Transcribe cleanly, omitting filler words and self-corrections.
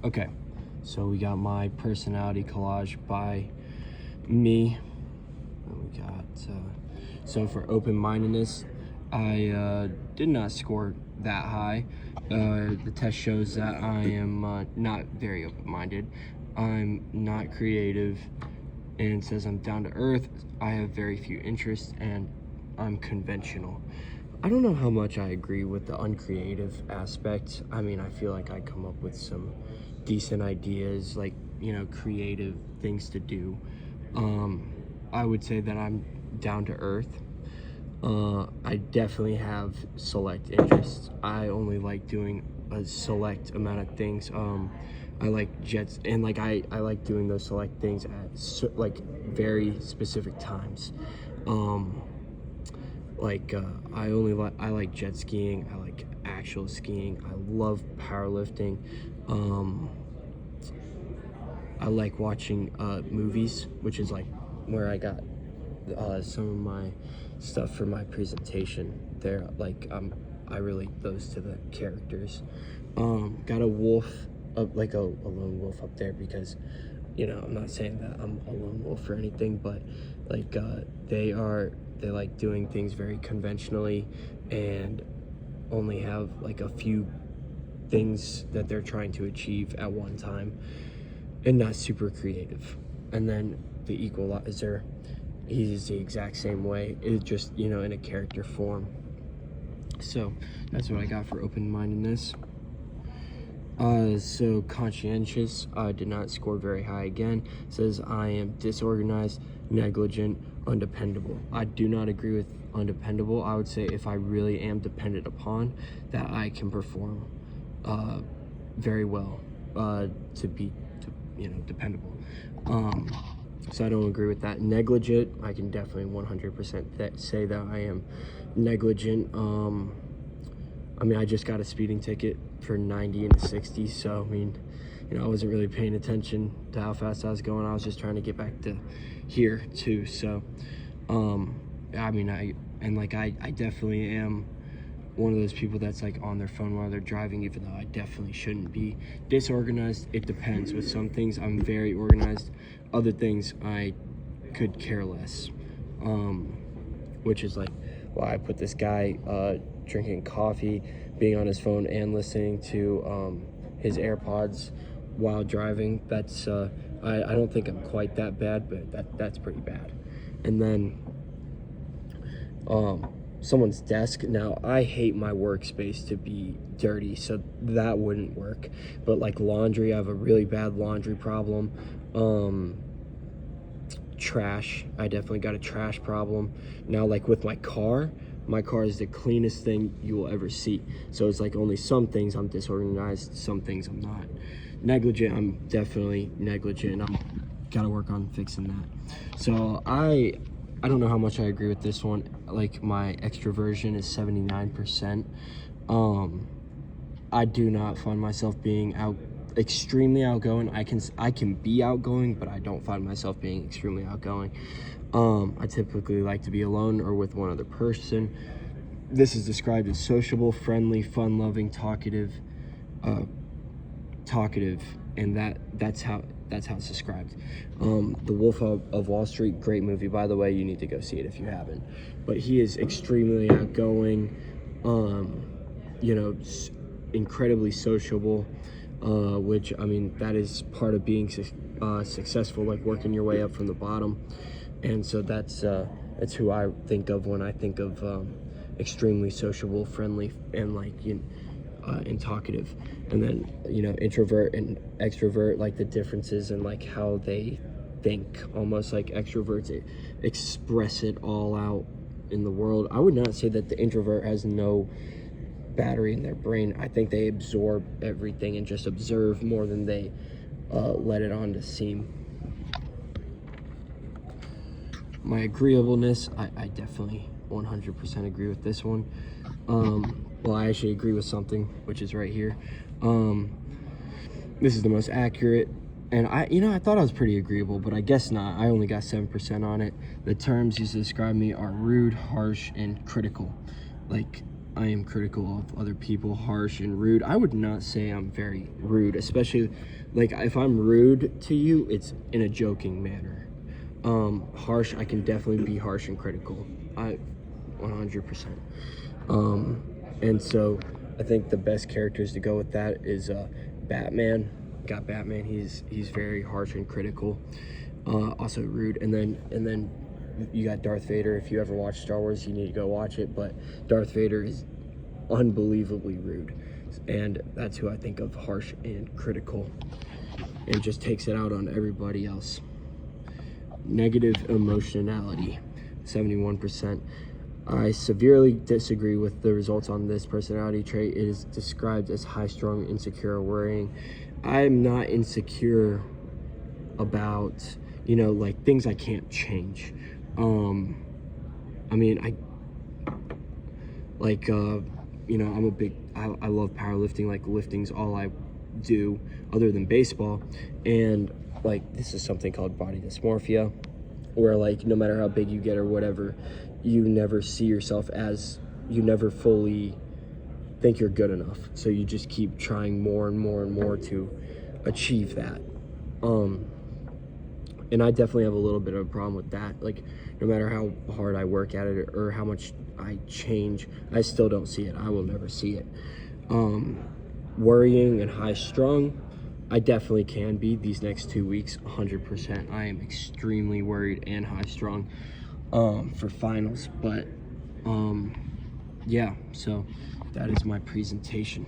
Okay, so we got my personality collage by me. And we got, so for open-mindedness, I did not score that high. The test shows that I am not very open-minded. I'm not creative, and it says I'm down to earth. I have very few interests, and I'm conventional. I don't know how much I agree with the uncreative aspect. I mean, I feel like I come up with some decent ideas, like, creative things to do. I would say that I'm down to earth. I definitely have select interests. I only like doing a select amount of things. I like jets, and like I like doing those select things at like very specific times. I like jet skiing. I like actual skiing. I love powerlifting. I like watching movies, which is like where I got some of my stuff for my presentation. There, like I relate those to the characters. Got a wolf, like a lone wolf up there because, I'm not saying that I'm a lone wolf or anything, but like they like doing things very conventionally and only have like a few things that they're trying to achieve at one time and not super creative. And then the equalizer, he's the exact same way. It's just, in a character form. So that's what I got for open-mindedness. So conscientious, did not score very high again. Says I am disorganized, negligent, undependable. I do not agree with undependable. I would say if I really am dependent upon, that I can perform very well to be dependable. So I don't agree with that. Negligent, I can definitely 100% say that I am negligent. I mean, I just got a speeding ticket for 90 and a 60, so I mean, I wasn't really paying attention to how fast I was going. I was just trying to get back to here too. So I mean, I definitely am one of those people that's like on their phone while they're driving, even though I definitely shouldn't be. Disorganized, it depends. With some things I'm very organized, other things I could care less, which is like why I put this guy drinking coffee, being on his phone, and listening to his AirPods while driving. That's I don't think I'm quite that bad, but that's pretty bad. And then someone's desk. Now, I hate my workspace to be dirty, so that wouldn't work. But like laundry, I have a really bad laundry problem. Trash, I definitely got a trash problem. Now, like with my car is the cleanest thing you will ever see. So it's like only some things I'm disorganized, some things I'm not. Negligent, I'm definitely negligent. I'm gotta work on fixing that. So I don't know how much I agree with this one. Like my extroversion is 79%. I do not find myself being extremely outgoing. I can be outgoing, but I don't find myself being extremely outgoing. I typically like to be alone or with one other person. This is described as sociable, friendly, fun-loving, talkative, and that's how it's described. The Wolf of Wall Street, great movie, by the way. You need to go see it if you haven't. But he is extremely outgoing, incredibly sociable, which, I mean, that is part of being successful, like working your way up from the bottom. And so that's who I think of when I think of extremely sociable, friendly, and and talkative. And then introvert and extrovert, like the differences and like how they think. Almost like extroverts express it all out in the world. I would not say that the introvert has no battery in their brain. I think they absorb everything and just observe more than they let it on to seem. My agreeableness, I definitely 100% agree with this one. Well, I actually agree with something, which is right here. This is the most accurate, and I thought I was pretty agreeable, but I guess not. I only got 7% on it. The terms used to describe me are rude, harsh, and critical. Like, I am critical of other people, harsh and rude. I would not say I'm very rude, especially like if I'm rude to you, it's in a joking manner. Harsh, I can definitely be harsh and critical. 100%. And so I think the best characters to go with that is Batman. Got Batman. He's very harsh and critical, also rude. And then you got Darth Vader. If you ever watch Star Wars, you need to go watch it. But Darth Vader is unbelievably rude, and that's who I think of harsh and critical, and just takes it out on everybody else. Negative emotionality, 71%. I severely disagree with the results on this personality trait. It is described as high-strung, insecure, worrying. I'm not insecure about, like things I can't change. I mean, I'm a big, I love powerlifting. Like, lifting's all I do other than baseball. And like, this is something called body dysmorphia, where like, no matter how big you get or whatever, you never see yourself as, you never fully think you're good enough. So you just keep trying more and more and more to achieve that. And I definitely have a little bit of a problem with that. Like, no matter how hard I work at it or how much I change, I still don't see it. I will never see it. Worrying and high strung, I definitely can be these next 2 weeks, 100%. I am extremely worried and high strung for finals. But yeah, so that is my presentation.